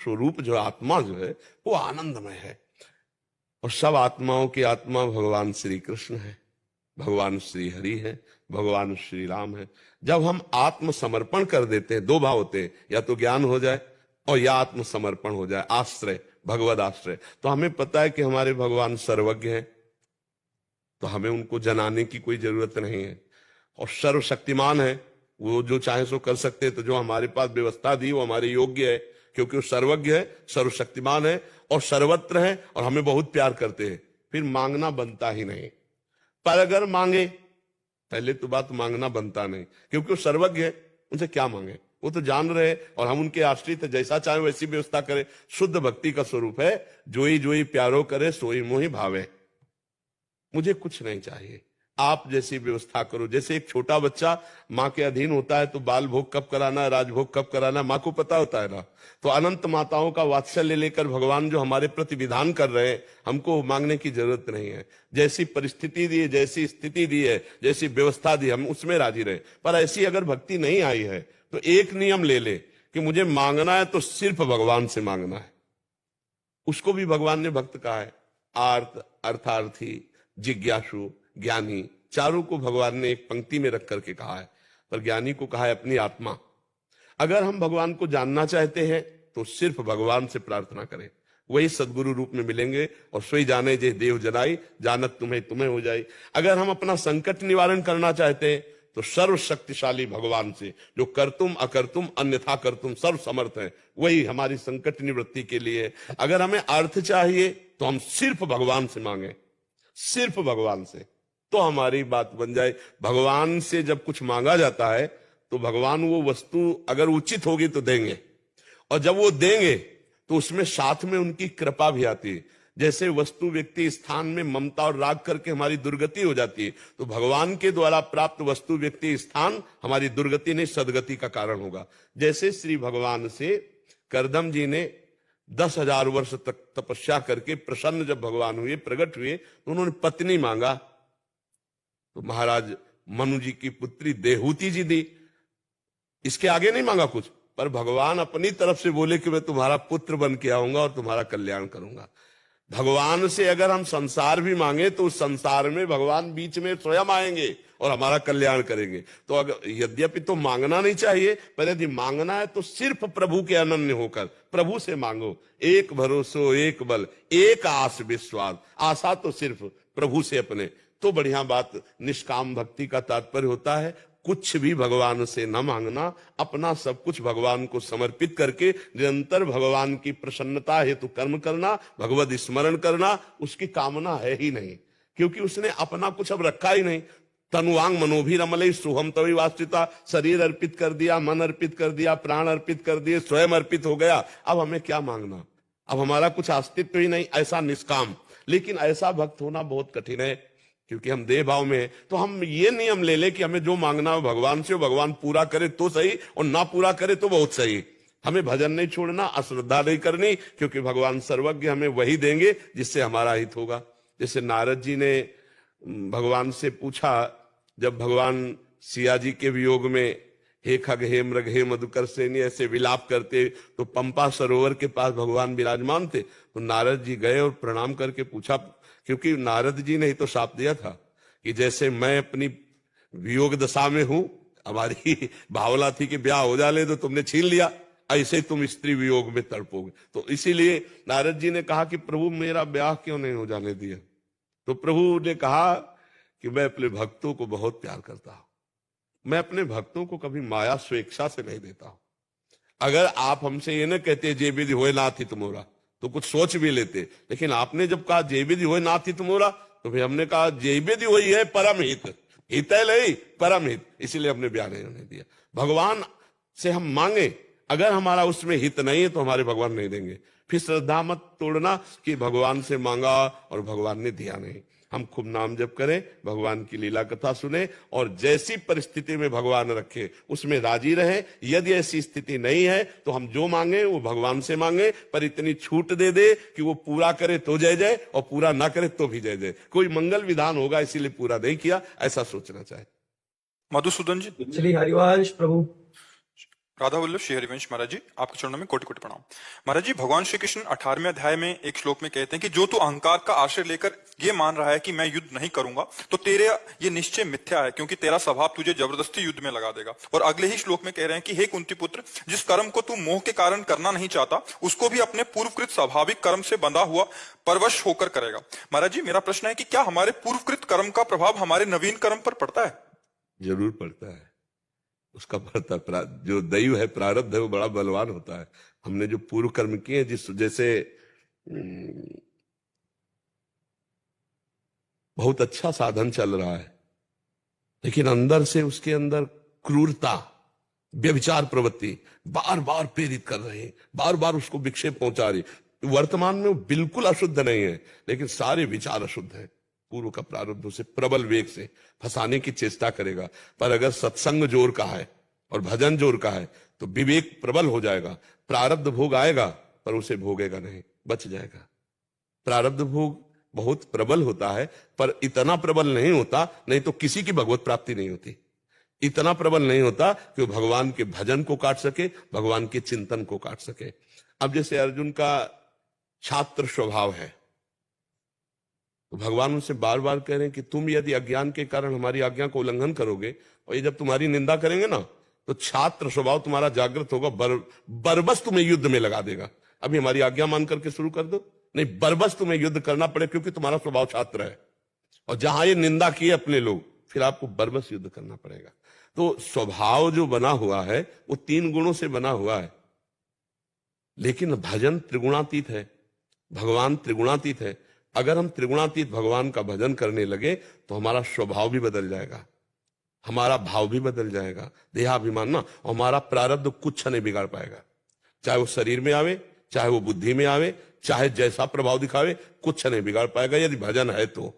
स्वरूप जो आत्मा जो है वो आनंदमय है। और सब आत्माओं की आत्मा भगवान श्री कृष्ण है, भगवान श्री हरि है, भगवान श्री राम है। जब हम आत्मसमर्पण कर देते हैं, दो भाव होते हैं, या तो ज्ञान हो जाए और या आत्मसमर्पण हो जाए, आश्रय, भगवद आश्रय। तो हमें पता है कि हमारे भगवान सर्वज्ञ हैं, तो हमें उनको जनाने की कोई जरूरत नहीं है। और सर्वशक्तिमान है, वो जो चाहे सो कर सकते हैं। तो जो हमारे पास व्यवस्था दी वो हमारे योग्य है, क्योंकि वो सर्वज्ञ है, सर्वशक्तिमान है और सर्वत्र है और हमें बहुत प्यार करते हैं। फिर मांगना बनता ही नहीं। पर अगर मांगे, पहले तो बात मांगना बनता नहीं, क्योंकि वो सर्वज्ञ है, उनसे क्या मांगे, वो तो जान रहे और हम उनके आश्रित है, जैसा चाहे वैसी व्यवस्था करे। शुद्ध भक्ति का स्वरूप है, जोई जोई प्यारो करे सोई मोहि भावे। मुझे कुछ नहीं चाहिए, आप जैसी व्यवस्था करो। जैसे एक छोटा बच्चा माँ के अधीन होता है तो बाल भोग कब कराना है, राजभोग कब कराना है, माँ को पता होता है ना। तो अनंत माताओं का वात्सल्य लेकर भगवान जो हमारे प्रति विधान कर रहे हैं, हमको मांगने की जरूरत नहीं है। जैसी परिस्थिति दी है, जैसी स्थिति दी है, जैसी व्यवस्था दी, हम उसमें राजी रहे। पर ऐसी अगर भक्ति नहीं आई है तो एक नियम ले ले कि मुझे मांगना है तो सिर्फ भगवान से मांगना है। उसको भी भगवान ने भक्त कहा है। आर्त, अर्थार्थी, जिज्ञासु, ज्ञानी, चारों को भगवान ने एक पंक्ति में रख करके कहा है। पर ज्ञानी को कहा है अपनी आत्मा। अगर हम भगवान को जानना चाहते हैं तो सिर्फ भगवान से प्रार्थना करें, वही सदगुरु रूप में मिलेंगे। और सोई जाने जे देव जनाई, जानत तुम्हें तुम्हें हो जाए। अगर हम अपना संकट निवारण करना चाहते हैं तो सर्वशक्तिशाली भगवान से, जो करतुम अकर्तुम अन्यथा करतुम सर्व समर्थ है, वही हमारी संकट निवृत्ति के लिए। अगर हमें अर्थ चाहिए तो हम सिर्फ भगवान से मांगे, सिर्फ भगवान से, तो हमारी बात बन जाए। भगवान से जब कुछ मांगा जाता है तो भगवान वो वस्तु अगर उचित होगी तो देंगे, और जब वो देंगे तो उसमें साथ में उनकी कृपा भी आती है। जैसे वस्तु व्यक्ति स्थान में ममता और राग करके हमारी दुर्गति हो जाती है, तो भगवान के द्वारा प्राप्त वस्तु व्यक्ति स्थान हमारी दुर्गति नहीं सदगति का कारण होगा। जैसे श्री भगवान से करदम जी ने 10,000 वर्ष तक तपस्या करके प्रसन्न जब भगवान हुए, प्रकट हुए, तो उन्होंने पत्नी मांगा, तो महाराज मनु जी की पुत्री देहूति जी दी। इसके आगे नहीं मांगा कुछ, पर भगवान अपनी तरफ से बोले कि मैं तुम्हारा पुत्र बन के आऊंगा और तुम्हारा कल्याण करूंगा। भगवान से अगर हम संसार भी मांगे तो उस संसार में भगवान बीच में स्वयं आएंगे और हमारा कल्याण करेंगे। तो अगर यद्यपि तो मांगना नहीं चाहिए, पर यदि मांगना है तो सिर्फ प्रभु के अनन्य होकर प्रभु से मांगो। एक भरोसो एक बल एक आस विश्वास, आशा तो सिर्फ प्रभु से अपने, तो बढ़िया बात। निष्काम भक्ति का तात्पर्य होता है कुछ भी भगवान से न मांगना, अपना सब कुछ भगवान को समर्पित करके निरंतर भगवान की प्रसन्नता हेतु कर्म करना, भगवद स्मरण करना। उसकी कामना है ही नहीं, क्योंकि उसने अपना कुछ अब रखा ही नहीं। तनुवांग मनोभिरमले सुहम तवी वास्तिता, शरीर अर्पित कर दिया, मन अर्पित कर दिया, प्राण अर्पित कर दिए, स्वयं अर्पित हो गया। अब हमें क्या मांगना, अब हमारा कुछ अस्तित्व ही नहीं। ऐसा निष्काम, लेकिन ऐसा भक्त होना बहुत कठिन है, क्योंकि हम देह भाव में हैं। तो हम ये नियम ले ले कि हमें जो मांगना हो भगवान से, भगवान पूरा करे तो सही, और ना पूरा करे तो बहुत सही। हमें भजन नहीं छोड़ना, अश्रद्धा नहीं करनी, क्योंकि भगवान सर्वज्ञ, हमें वही देंगे जिससे हमारा हित होगा। जैसे नारद जी ने भगवान से पूछा, जब भगवान सिया जी के वियोग में हे खग हे मृग हे मधुकर सेनी ऐसे विलाप करते, तो पंपा सरोवर के पास भगवान विराजमान थे। तो नारद जी गए और प्रणाम करके पूछा, क्योंकि नारद जी ने ही तो शाप दिया था कि जैसे मैं अपनी वियोग दशा में हूं, हमारी भावना थी कि ब्याह हो जाले तो तुमने छीन लिया, ऐसे तुम स्त्री वियोग में तड़पोगे। तो इसीलिए नारद जी ने कहा कि प्रभु मेरा ब्याह क्यों नहीं हो जाने दिया। तो प्रभु ने कहा कि मैं अपने भक्तों को बहुत प्यार करता हूं, मैं अपने भक्तों को कभी माया स्वेच्छा से नहीं देता हूं। अगर आप हमसे ये न कहते जे विधि होए नाथ हित मोरा, तो कुछ सोच भी लेते। लेकिन आपने जब कहा जे विधि होए नाथ हित मोरा, तो फिर हमने कहा जे विधि होई है परम हित, हित है नहीं परम हित, इसीलिए हमने ब्याह नहीं होने दिया। भगवान से हम मांगे, अगर हमारा उसमें हित नहीं है तो हमारे भगवान नहीं देंगे। फिर श्रद्धा मत तोड़ना कि भगवान से मांगा और भगवान ने दिया नहीं। हम खूब नाम जप करें, भगवान की लीला कथा सुने, और जैसी परिस्थिति में भगवान रखे उसमें राजी रहे। यदि ऐसी स्थिति नहीं है तो हम जो मांगे वो भगवान से मांगे, पर इतनी छूट दे दे कि वो पूरा करे तो जय जय, और पूरा ना करे तो भी जय जय। कोई मंगल विधान होगा इसीलिए पूरा नहीं किया, ऐसा सोचना चाहिए। मधुसूदन जी। श्री हरिवंश प्रभु। राधा वल्लभ श्री हरिवंश महाराज जी, आपके चरणों में कोटि कोटि प्रणाम। महाराज जी, भगवान श्री कृष्ण 18वें अध्याय में एक श्लोक में कहते हैं कि जो तू अहंकार का आश्रय लेकर ये मान रहा है कि मैं युद्ध नहीं करूंगा, तो तेरे ये निश्चय मिथ्या है, क्योंकि तेरा स्वभाव तुझे जबरदस्ती युद्ध में लगा देगा। और अगले ही श्लोक में कह रहे हैं कि हे कुंती पुत्र, जिस कर्म को तू मोह के कारण करना नहीं चाहता, उसको भी अपने पूर्वकृत स्वाभाविक कर्म से बंधा हुआ परवश होकर करेगा। महाराज जी, मेरा प्रश्न है कि क्या हमारे पूर्वकृत कर्म का प्रभाव हमारे नवीन कर्म पर पड़ता है? जरूर पड़ता है, उसका पड़ता। जो दैव है, प्रारब्ध है, वो बड़ा बलवान होता है। हमने जो पूर्व कर्म किए, जिस जैसे बहुत अच्छा साधन चल रहा है, लेकिन अंदर से उसके अंदर क्रूरता, व्यभिचार प्रवृत्ति बार बार प्रेरित कर रहे हैं, बार बार उसको विक्षेप पहुंचा रही। वर्तमान में वो बिल्कुल अशुद्ध नहीं है, लेकिन सारे विचार अशुद्ध है। पूर्व का प्रारब्ध उसे प्रबल वेग से फंसाने की चेष्टा करेगा। पर अगर सत्संग जोर का है और भजन जोर का है तो विवेक प्रबल हो जाएगा। प्रारब्ध भोग आएगा पर उसे भोगेगा नहीं, बच जाएगा। प्रारब्ध भोग बहुत प्रबल होता है, पर इतना प्रबल नहीं होता, नहीं तो किसी की भगवत प्राप्ति नहीं होती। इतना प्रबल नहीं होता कि वो भगवान के भजन को काट सके, भगवान के चिंतन को काट सके। अब जैसे अर्जुन का छात्र स्वभाव है, तो भगवान उनसे बार बार कह रहे हैं कि तुम यदि अज्ञान के कारण हमारी आज्ञा को उल्लंघन करोगे और ये जब तुम्हारी निंदा करेंगे ना, तो छात्र स्वभाव तुम्हारा जागृत होगा, बरबस तुम्हें युद्ध में लगा देगा। अभी हमारी आज्ञा मान करके शुरू कर दो, नहीं बरबस तुम्हें युद्ध करना पड़े, क्योंकि तुम्हारा स्वभाव छात्र है। और जहां ये निंदा किए अपने लोग, फिर आपको बरबस युद्ध करना पड़ेगा। तो स्वभाव जो बना हुआ है वो 3 गुणों से बना हुआ है। लेकिन भजन त्रिगुणातीत है, भगवान त्रिगुणातीत है। अगर हम त्रिगुणातीत भगवान का भजन करने लगे तो हमारा स्वभाव भी बदल जाएगा, हमारा भाव भी बदल जाएगा, देहाभिमान ना, और हमारा प्रारब्ध कुछ नहीं बिगाड़ पाएगा। चाहे वो शरीर में आवे, चाहे वो बुद्धि में आवे, चाहे जैसा प्रभाव दिखावे, कुछ नहीं बिगाड़ पाएगा यदि भजन है तो।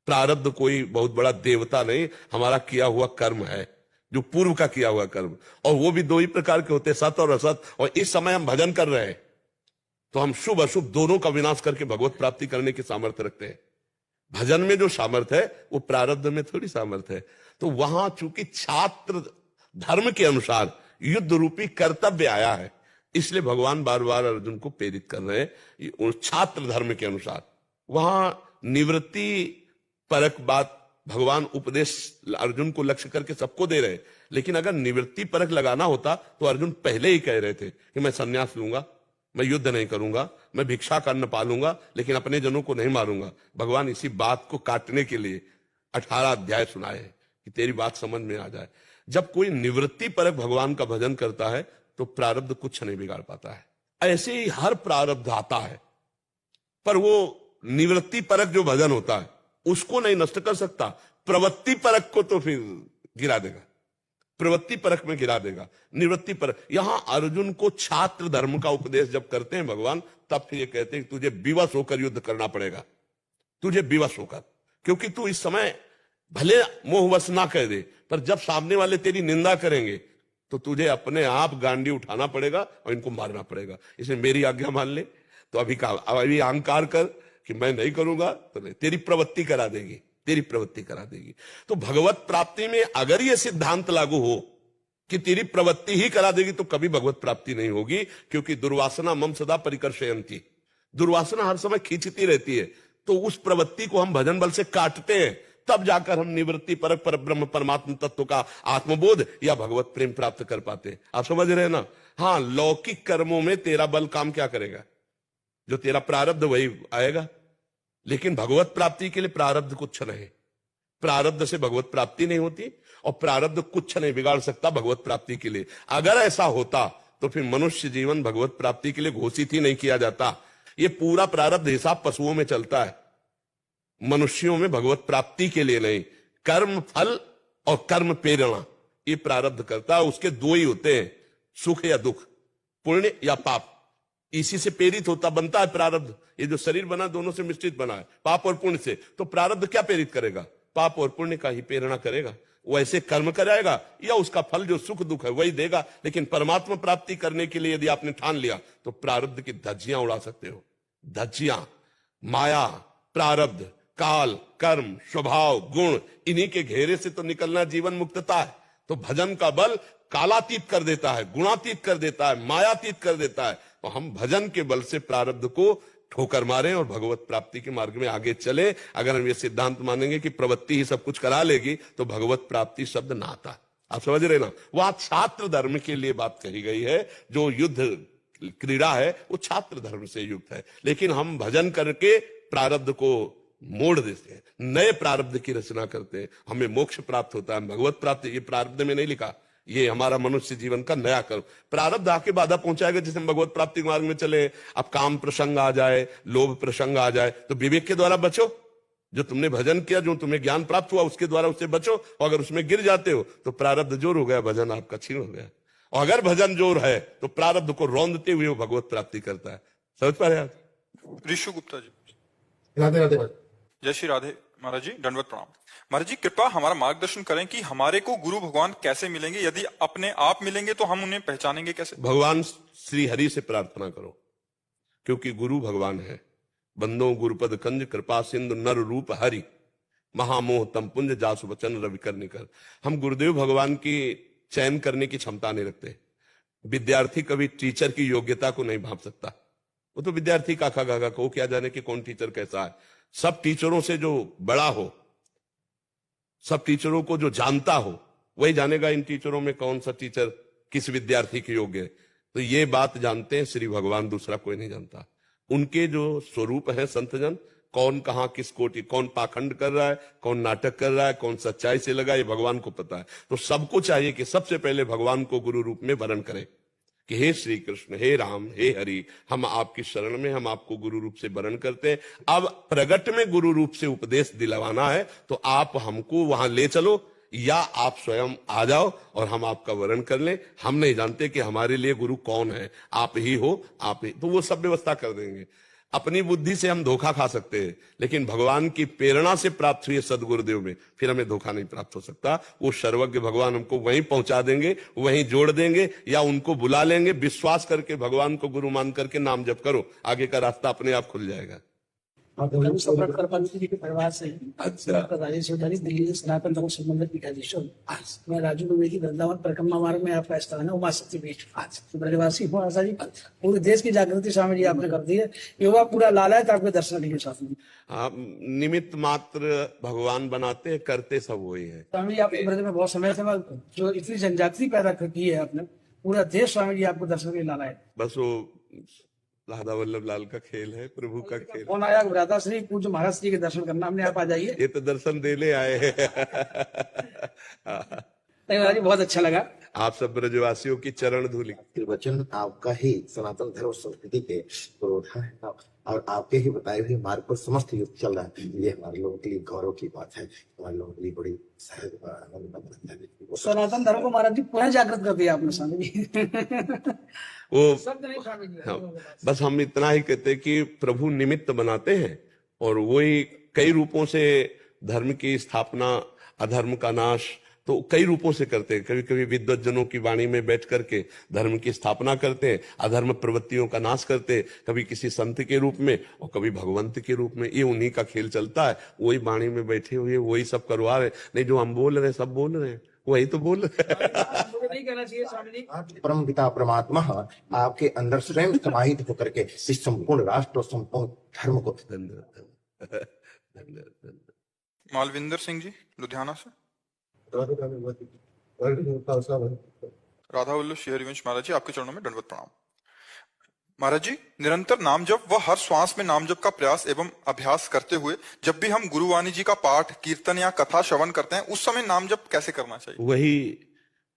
प्रारब्ध कोई बहुत बड़ा देवता नहीं, हमारा किया हुआ कर्म है, जो पूर्व का किया हुआ कर्म। और वो भी 2 ही प्रकार के होते हैं, सत और असत। और इस समय हम भजन कर रहे हैं तो हम शुभ अशुभ दोनों का विनाश करके भगवत प्राप्ति करने की सामर्थ्य रखते हैं। भजन में जो सामर्थ्य है वो प्रारब्ध में थोड़ी सामर्थ्य है। तो वहां चूंकि छात्र धर्म के अनुसार युद्ध रूपी कर्तव्य आया है, इसलिए भगवान बार बार अर्जुन को प्रेरित कर रहे हैं छात्र धर्म के अनुसार। वहां निवृत्ति परक बात भगवान उपदेश अर्जुन को लक्ष्य करके सबको दे रहे, लेकिन अगर निवृत्ति परक लगाना होता तो अर्जुन पहले ही कह रहे थे कि मैं संन्यास लूंगा, मैं युद्ध नहीं करूंगा, मैं भिक्षा का अन्न पालूंगा, लेकिन अपने जनों को नहीं मारूंगा। भगवान इसी बात को काटने के लिए 18 अध्याय सुनाए हैं कि तेरी बात समझ में आ जाए। जब कोई निवृत्ति परक भगवान का भजन करता है तो प्रारब्ध कुछ नहीं बिगाड़ पाता है। ऐसे ही हर प्रारब्ध आता है, पर वो निवृत्ति परक जो भजन होता है उसको नहीं नष्ट कर सकता, प्रवृत्ति परक को तो फिर गिरा देगा, प्रवृत्ति परक में गिरा देगा। निवृत्ति परक, यहां अर्जुन को छात्र धर्म का उपदेश जब करते हैं भगवान, तब फिर ये कहते हैं कि तुझे विवश होकर युद्ध करना पड़ेगा, तुझे विवश होकर, क्योंकि तू इस समय भले मोहवश ना कह दे, पर जब सामने वाले तेरी निंदा करेंगे तो तुझे अपने आप गांडी उठाना पड़ेगा और इनको मारना पड़ेगा। इसलिए मेरी आज्ञा मान ले। तो अभी अहंकार कर कि मैं नहीं करूंगा, तो नहीं, तेरी प्रवृत्ति करा देगी, तेरी प्रवृत्ति करा देगी। तो भगवत प्राप्ति में अगर यह सिद्धांत लागू हो कि तेरी प्रवृत्ति ही करा देगी, तो कभी भगवत प्राप्ति नहीं होगी, क्योंकि दुर्वासना मम सदा परिकर्षयन्ति, दुर्वासना हर समय खींचती रहती है। तो उस प्रवृत्ति को हम भजन बल से काटते हैं, तब जाकर हम निवृत्ति परक पर ब्रह्म परमात्म तत्व का आत्मबोध या भगवत प्रेम प्राप्त कर पाते हैं। आप समझ रहे हैं ना? हाँ, लौकिक कर्मों में तेरा बल काम क्या करेगा? जो तेरा प्रारब्ध वही आएगा, लेकिन भगवत प्राप्ति के लिए प्रारब्ध कुछ नहीं, प्रारब्ध से भगवत प्राप्ति नहीं होती, और प्रारब्ध कुछ नहीं बिगाड़ सकता भगवत प्राप्ति के लिए। अगर ऐसा होता तो फिर मनुष्य जीवन भगवत प्राप्ति के लिए घोषित ही नहीं किया जाता। ये पूरा प्रारब्ध हिसाब पशुओं में चलता है, मनुष्यों में भगवत प्राप्ति के लिए नहीं। कर्म फल और कर्म प्रेरणा ये प्रारब्ध करता है। उसके 2 ही होते हैं, सुख या दुख, पुण्य या पाप। इसी से प्रेरित होता बनता है प्रारब्ध। ये जो शरीर बना दोनों से मिश्रित बना है, पाप और पुण्य से। तो प्रारब्ध क्या प्रेरित करेगा? पाप और पुण्य का ही प्रेरणा करेगा। वो ऐसे कर्म कराएगा या उसका फल जो सुख दुख है वही देगा। लेकिन परमात्मा प्राप्ति करने के लिए यदि आपने ठान लिया तो प्रारब्ध की धज्जियां उड़ा सकते हो। धज्जियां, माया, प्रारब्ध, काल, कर्म, स्वभाव, गुण, इन्हीं के घेरे से तो निकलना जीवन मुक्तता है। तो भजन का बल कालातीत कर देता है, गुणातीत कर देता है, मायातीत कर देता है। तो हम भजन के बल से प्रारब्ध को ठोकर मारें और भगवत प्राप्ति के मार्ग में आगे चले। अगर हम ये सिद्धांत मानेंगे कि प्रवृत्ति ही सब कुछ करा लेगी, तो भगवत प्राप्ति शब्द ना आता। आप समझ रहे ना? वहां छात्र धर्म के लिए बात कही गई है। जो युद्ध क्रीड़ा है वो छात्र धर्म से युक्त है, लेकिन हम भजन करके प्रारब्ध को मोड़ देते हैं, नए प्रारब्ध की रचना करते हैं, हमें मोक्ष प्राप्त होता है, भगवत प्राप्ति। ये प्रारब्ध में नहीं लिखा, ये हमारा मनुष्य जीवन का नया कर्म। प्रारब्ध आके बाधा पहुंचाएगा जिसे हम भगवत प्राप्ति के मार्ग में चले। अब काम प्रसंग आ जाए, लोभ प्रसंग आ जाए, तो विवेक के द्वारा बचो। जो तुमने भजन किया, जो तुम्हें ज्ञान प्राप्त हुआ, उसके द्वारा उससे बचो। और अगर उसमें गिर जाते हो तो प्रारब्ध जोर हो गया, भजन आपका छीन हो गया। और अगर भजन जोर है तो प्रारब्ध को रौंदते हुए वो भगवत प्राप्ति करता है। समझ पा रहे आप? ऋषु गुप्ता जी, राधे राधे। जय श्री राधे। महाराज जी दंडवत प्रणाम। महाराज जी कृपा हमारा मार्गदर्शन करें कि हमारे को गुरु भगवान कैसे मिलेंगे, यदि अपने आप मिलेंगे तो हम उन्हें पहचानेंगे कैसे? भगवान श्री हरि से प्रार्थना करो, क्योंकि गुरु भगवान है। बंदो गुरुपद कंज कृपा सिंधु नर रूप हरि, महामोह तम पुंज जासु वचन रवि कर निकर। हम गुरुदेव भगवान की चयन करने की क्षमता नहीं रखते। विद्यार्थी कभी टीचर की योग्यता को नहीं भांप सकता। वो तो विद्यार्थी काका गागा को क्या जाने कि कौन टीचर कैसा है। सब टीचरों से जो बड़ा हो, सब टीचरों को जो जानता हो, वही जानेगा इन टीचरों में कौन सा टीचर किस विद्यार्थी के योग्य है। तो ये बात जानते हैं श्री भगवान, दूसरा कोई नहीं जानता। उनके जो स्वरूप है संतजन, कौन कहां किस कोटि, कौन पाखंड कर रहा है, कौन नाटक कर रहा है, कौन सच्चाई से लगा, ये भगवान को पता है। तो सबको चाहिए कि सबसे पहले भगवान को गुरु रूप में वरण करें कि हे श्री कृष्ण, हे राम, हे हरि, हम आपकी शरण में, हम आपको गुरु रूप से वरण करते हैं। अब प्रगट में गुरु रूप से उपदेश दिलवाना है तो आप हमको वहां ले चलो, या आप स्वयं आ जाओ और हम आपका वरण कर लें। हम नहीं जानते कि हमारे लिए गुरु कौन है, आप ही हो, आप ही। तो वो सब व्यवस्था कर देंगे। अपनी बुद्धि से हम धोखा खा सकते हैं, लेकिन भगवान की प्रेरणा से प्राप्त हुई सदगुरुदेव में फिर हमें धोखा नहीं प्राप्त हो सकता। वो सर्वज्ञ भगवान हमको वहीं पहुंचा देंगे, वहीं जोड़ देंगे, या उनको बुला लेंगे। विश्वास करके भगवान को गुरु मान करके नाम जप करो, आगे का रास्ता अपने आप खुल जाएगा। जी के परिवार से राजेश चौधरी, दिल्ली से सनातन धर्म संबंधित पीठाधीश्वर। मैं राजू द्विवेदी, वृंदावन परिक्रमा मार्ग में आपका स्थान है, उमा शक्ति पीठ। ब्रजवासी हूँ आशा जी। पूरे देश की जागृति स्वामी जी आपने कर दी है। युवा पूरा लालायत आपके दर्शन के साथ में। आप निमित्त मात्र भगवान बनाते, करते सब वही है। स्वामी जी आपके ब्रज में बहुत समय से जो इतनी जनजाति पैदा की है आपने, पूरा देश स्वामी जी आपको दर्शन के लाला है। बस वो राधा वल्लभ लाल का खेल है, प्रभु का खेल। कौन आया राधा श्री पूज्य महाराज श्री के दर्शन करना, हमने आप आ जाइए। ये तो दर्शन देने आए हैं। बहुत अच्छा लगा। आप सब ब्रजवासियों की चरण धूलि। वचन आपका ही सनातन धर्म संस्कृति के पुरोधा है, और आपके ही बताए हुए मार्ग पर समस्त युग चल रहा है। ये हमारे लोगों के लिए गौरव की बात है, हमारे लोगों के लिए बड़ी सहज सनातन धर्म को महाराज जी पुनः जागृत कर दिया आपने स्वामी जी। वो शब्द नहीं स्वामी जी। हाँ, बस हम इतना ही कहते कि प्रभु निमित्त बनाते हैं, और वही कई रूपों से धर्म की स्थापना, अधर्म का नाश तो कई रूपों से करते हैं। कभी कभी विद्वज्जनों की वाणी में बैठ करके धर्म की स्थापना करते हैं, अधर्म प्रवृत्तियों का नाश करते हैं, कभी किसी संत के रूप में और कभी भगवंत के रूप में। ये उन्हीं का खेल चलता है। वही वाणी में बैठे हुए वही सब करवा रहे। नहीं, जो हम बोल रहे हैं सब बोल रहे हैं, वही तो बोल रहे हैं। परम पिता परमात्मा आपके अंदर स्वयं समाहित होकर के इस संपूर्ण राष्ट्र और संपूर्ण धर्म को। मालविंदर सिंह जी लुधियाना से। राधा वल्लभ श्री हरिवंश महाराज जी, आपके चरणों में दंडवत प्रणाम। महाराज जी, निरंतर नाम जप व हर श्वास में नाम जप का प्रयास एवं अभ्यास करते हुए जब भी हम गुरुवाणी जी का पाठ, कीर्तन या कथा श्रवण करते हैं, उस समय नाम जप कैसे करना चाहिए? वही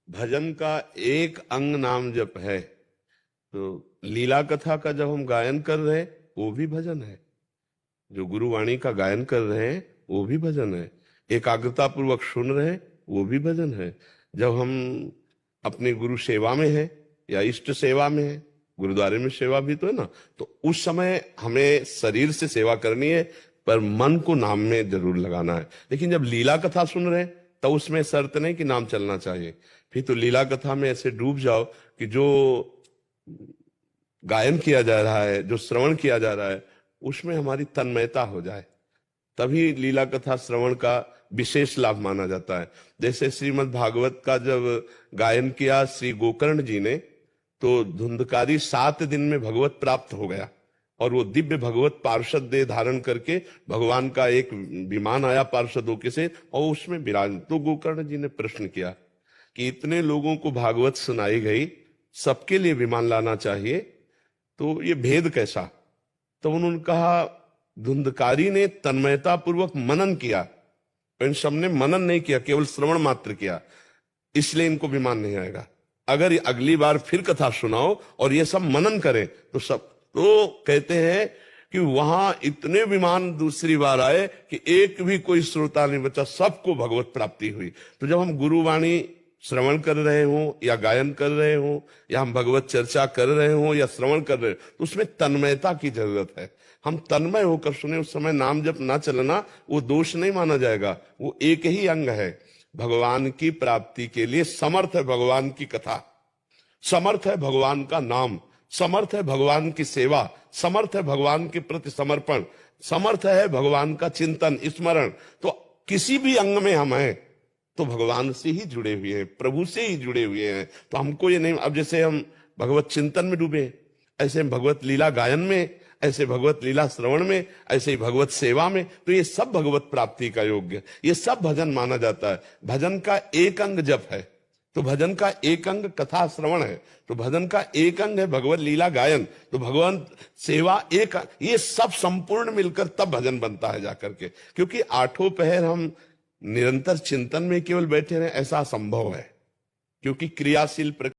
भजन का एक अंग नाम जप है। तो लीला कथा का जब हम गायन कर रहे हैं वो भी भजन है, जो गुरुवाणी का गायन कर रहे हैं वो भी भजन है, एकाग्रता पूर्वक सुन रहे हैं वो भी भजन है। जब हम अपने गुरु सेवा में है या इष्ट सेवा में है, गुरुद्वारे में सेवा भी तो है ना, तो उस समय हमें शरीर से सेवा करनी है, पर मन को नाम में जरूर लगाना है। लेकिन जब लीला कथा सुन रहे हैं तो उसमें शर्त नहीं कि नाम चलना चाहिए। फिर तो लीला कथा में ऐसे डूब जाओ कि जो गायन किया जा रहा है, जो श्रवण किया जा रहा है, उसमें हमारी तन्मयता हो जाए, तभी लीला कथा श्रवण का विशेष लाभ माना जाता है। जैसे श्रीमद् भागवत का जब गायन किया श्री गोकर्ण जी ने, तो धुंधकारी 7 दिन में भगवत प्राप्त हो गया और वो दिव्य भगवत पार्षद देह धारण करके भगवान का एक विमान आया पार्षदों के से और उसमें विराज। तो गोकर्ण जी ने प्रश्न किया कि इतने लोगों को भागवत सुनाई गई, सबके लिए विमान लाना चाहिए, तो ये भेद कैसा? तो उन्होंने कहा धुंधकारी ने तन्मयता पूर्वक मनन किया, इन सबने मनन नहीं किया, केवल श्रवण मात्र किया, इसलिए इनको विमान नहीं आएगा। अगर अगली बार फिर कथा सुनाओ और ये सब मनन करें तो सब, तो कहते हैं कि वहां इतने विमान दूसरी बार आए कि एक भी कोई श्रोता नहीं बचा, सबको भगवत प्राप्ति हुई। तो जब हम गुरुवाणी श्रवण कर रहे हों या गायन कर रहे हों या हम भगवत चर्चा कर रहे हों या श्रवण कर रहे हो, तो उसमें तन्मयता की जरूरत है। हम तन्मय होकर सुने, उस समय नाम जप ना चलना वो दोष नहीं माना जाएगा, वो एक ही अंग है। भगवान की प्राप्ति के लिए समर्थ है भगवान की कथा, समर्थ है भगवान का नाम, समर्थ है भगवान की सेवा, समर्थ है भगवान के प्रति समर्पण, समर्थ है भगवान का चिंतन स्मरण। तो किसी भी अंग में हम हैं तो भगवान से ही जुड़े हुए हैं, प्रभु से ही जुड़े हुए हैं। तो हमको ये नहीं, अब जैसे हम भगवत चिंतन में डूबे, ऐसे हम भगवत लीला गायन में, ऐसे भगवत लीला श्रवण में, ऐसे ही भगवत सेवा में, तो ये सब भगवत प्राप्ति का योग्य, ये सब भजन माना जाता है। भजन का एक अंग जप है, तो भजन का एक अंग कथा श्रवण है, तो भजन का एक अंग है भगवत लीला गायन, तो भगवान सेवा एक, ये सब संपूर्ण मिलकर तब भजन बनता है जाकर के। क्योंकि 8 पहर हम निरंतर चिंतन में केवल बैठे रहे ऐसा असंभव है, क्योंकि क्रियाशील